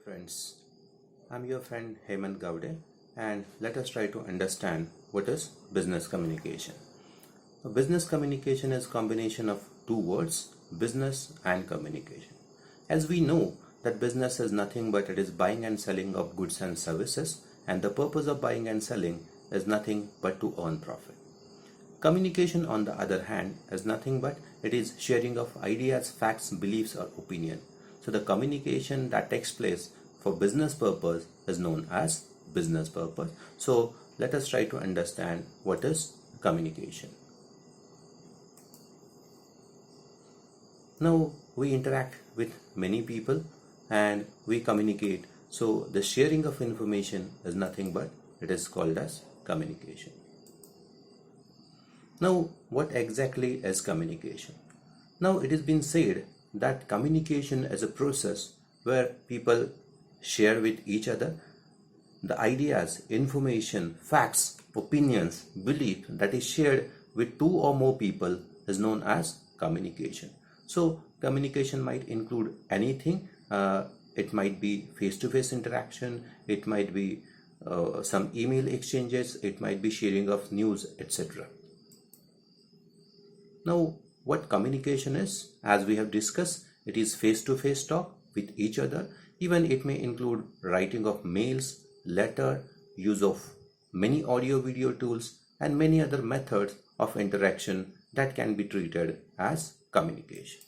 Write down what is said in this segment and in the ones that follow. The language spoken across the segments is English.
friends, I'm your friend Hemant Gowde and let us try to understand what is business communication. Business communication is a combination of two words, business and communication. As we know that business is nothing but it is buying and selling of goods and services, and the purpose of buying and selling is nothing but to earn profit. Communication, on the other hand, is nothing but it is sharing of ideas, facts, beliefs, or opinion. So the communication that takes place for business purpose is known as business purpose. So let us try to understand what is communication. Now we interact with many people and we communicate. So the sharing of information is nothing but it is called as communication. Now, what exactly is communication? Now, it has been said that communication is a process where people share with each other the ideas, information, facts, opinions, belief that is shared with two or more people is known as communication. So, communication might include anything. It might be face-to-face interaction, it might be some email exchanges, it might be sharing of news, etc. Now, what communication is, as we have discussed, it is face-to-face talk with each other. Even it may include writing of mails, letter, use of many audio-video tools, and many other methods of interaction that can be treated as communication.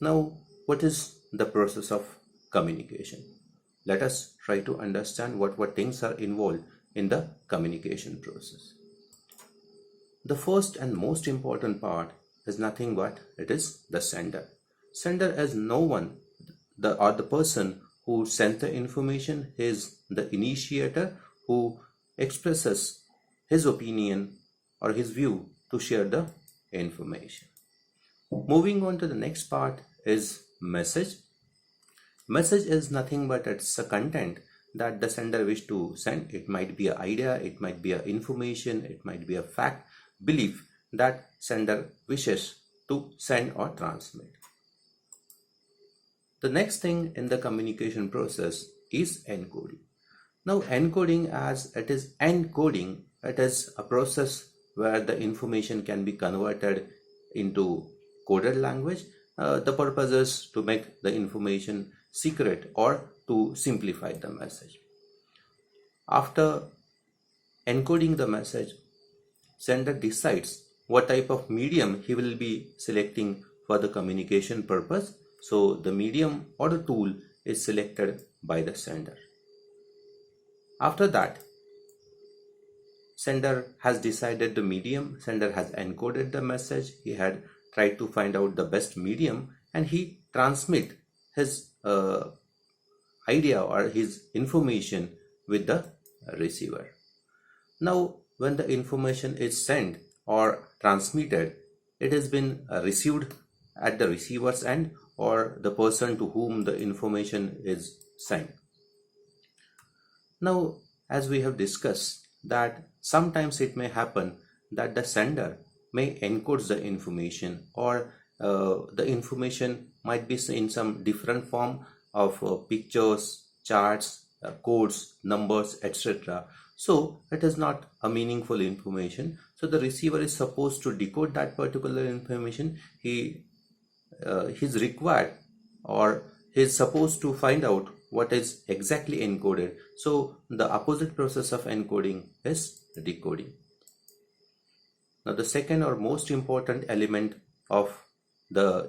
Now, what is the process of communication? Let us try to understand what things are involved in the communication process. The first and most important part is nothing but it is the sender. Sender is no one or the person who sent the information, is the initiator who expresses his opinion or his view to share the information. Moving on to the next part is message. Message is nothing but it's a content that the sender wish to send. It might be an idea, it might be an information, it might be a fact, belief that sender wishes to send or transmit. The next thing in the communication process is encoding. Now encoding, as it is encoding, it is a process where the information can be converted into coded language. The purpose is to make the information secret or to simplify the message. After encoding the message, sender decides what type of medium he will be selecting for the communication purpose. So the medium or the tool is selected by the sender. After that, sender has decided the medium, sender has encoded the message, he had tried to find out the best medium, and he transmit his idea or his information with the receiver. Now, when the information is sent or transmitted, it has been received at the receiver's end or the person to whom the information is sent. Now, as we have discussed, that sometimes it may happen that the sender may encode the information or the information might be in some different form of pictures, charts, codes, numbers, etc. So it is not a meaningful information. So the receiver is supposed to decode that particular information. He is required or he is supposed to find out what is exactly encoded. So the opposite process of encoding is decoding. Now the second or most important element of the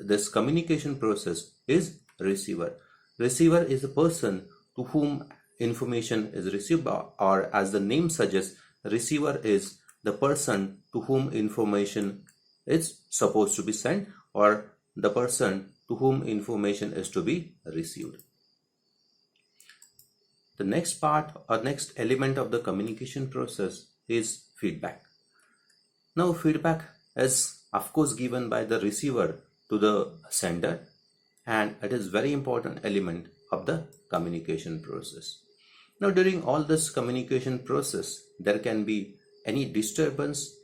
this communication process is receiver. Receiver is a person to whom information is received, or as the name suggests, receiver is the person to whom information is supposed to be sent or the person to whom information is to be received. The next part or next element of the communication process is feedback. Now feedback is of course given by the receiver to the sender, and it is very important element of the communication process. Now during all this communication process, there can be any disturbance.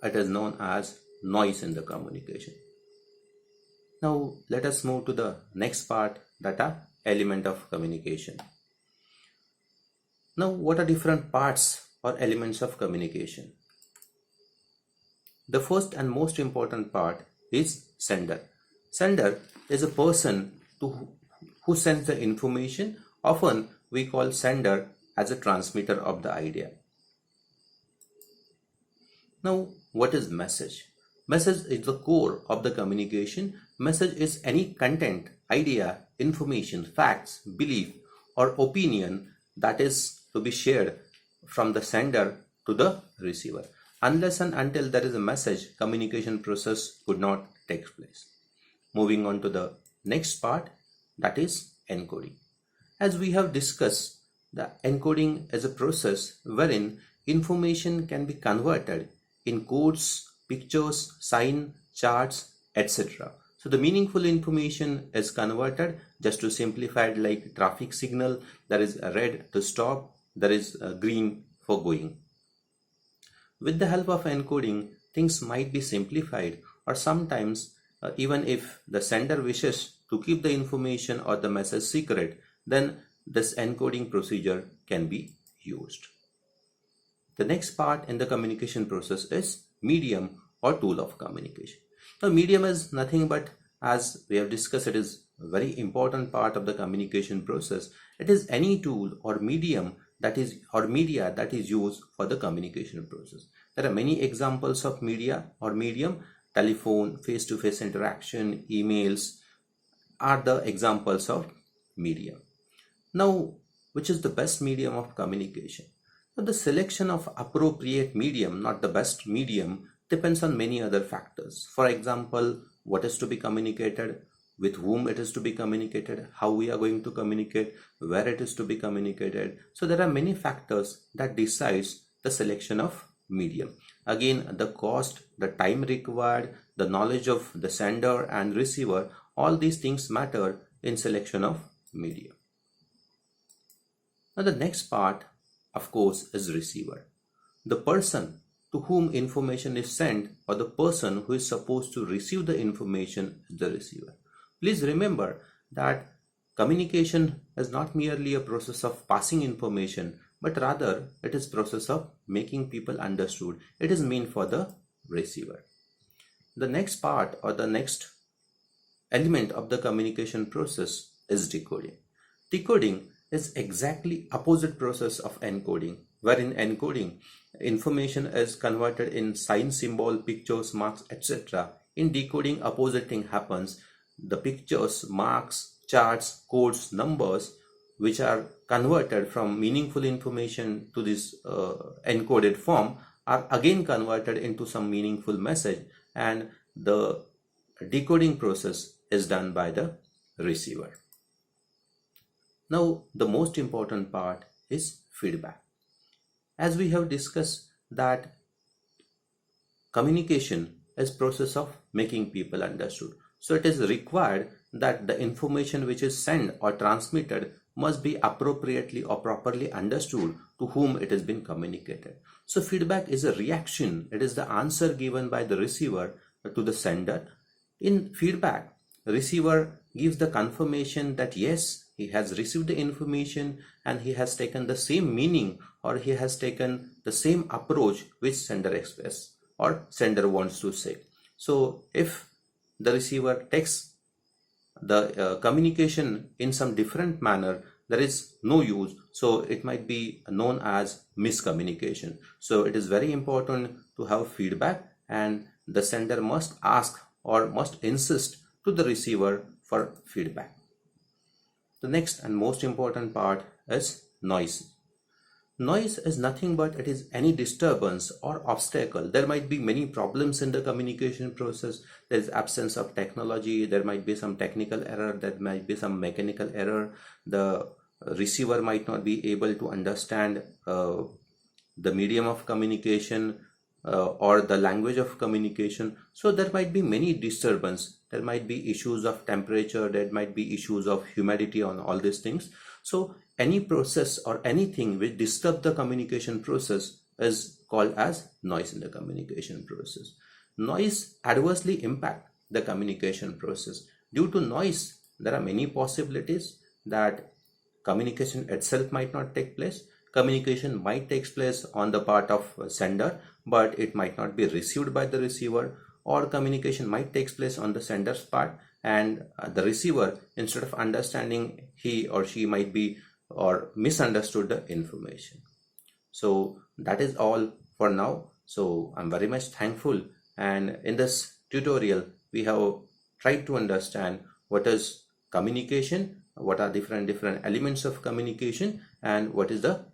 It is known as noise in the communication. Now let us move to the next part, that are element of communication. Now, what are different parts or elements of communication? The first and most important part is sender. Sender is a person who sends the information. Often we call sender as a transmitter of the idea. Now, what is message? Message is the core of the communication. Message is any content, idea, information, facts, belief, or opinion that is to be shared from the sender to the receiver. Unless and until there is a message, communication process could not take place. Moving on to the next part, that is encoding. As we have discussed, the encoding is a process wherein information can be converted in codes, pictures, sign, charts, etc. So the meaningful information is converted. Just to simplify it, like traffic signal, there is a red to stop, there is a green for going. With the help of encoding, things might be simplified, or sometimes even if the sender wishes to keep the information or the message secret, then this encoding procedure can be used. The next part in the communication process is medium or tool of communication. Now, medium is nothing but, as we have discussed, it is a very important part of the communication process. It is any tool or medium that is or media that is used for the communication process. There are many examples of media or medium. Telephone, face-to-face interaction, emails are the examples of media. Now, which is the best medium of communication? Now, the selection of appropriate medium, not the best medium, depends on many other factors. For example, what is to be communicated, with whom it is to be communicated, how we are going to communicate, where it is to be communicated. So there are many factors that decides the selection of medium. Again, the cost, the time required, the knowledge of the sender and receiver, all these things matter in selection of medium. Now the next part, of course, is receiver. The person to whom information is sent, or the person who is supposed to receive the information, is the receiver. Please remember that communication is not merely a process of passing information, but rather it is process of making people understood. It is meant for the receiver. The next part or the next element of the communication process is decoding. Decoding is exactly opposite process of encoding, where in encoding information is converted in sign, symbol, pictures, marks, etc. In decoding, opposite thing happens. The pictures, marks, charts, codes, numbers, which are converted from meaningful information to this encoded form, are again converted into some meaningful message, and the decoding process is done by the receiver. Now, the most important part is feedback. As we have discussed that communication is process of making people understood. So it is required that the information which is sent or transmitted must be appropriately or properly understood to whom it has been communicated. So feedback is a reaction. It is the answer given by the receiver to the sender. In feedback, receiver gives the confirmation that yes, he has received the information and he has taken the same meaning, or he has taken the same approach which sender express or sender wants to say. So if the receiver takes the communication in some different manner, there is no use, so it might be known as miscommunication. So it is very important to have feedback, and the sender must ask or must insist to the receiver for feedback. The next and most important part is noise. Noise is nothing but it is any disturbance or obstacle. There might be many problems in the communication process. There is absence of technology. There might be some technical error. There might be some mechanical error. The receiver might not be able to understand the medium of communication or the language of communication. So there might be many disturbance. There might be issues of temperature. There might be issues of humidity on all these things. So any process or anything which disturbs the communication process is called as noise in the communication process. Noise adversely impacts the communication process. Due to noise, there are many possibilities. that communication itself might not take place. Communication might take place on the part of sender, but it might not be received by the receiver, or communication might take place on the sender's part, and the receiver, instead of understanding, he or she might be or misunderstood the information. So that is all for now. So I'm very much thankful, and in this tutorial we have tried to understand what is communication, what are different elements of communication, and what is the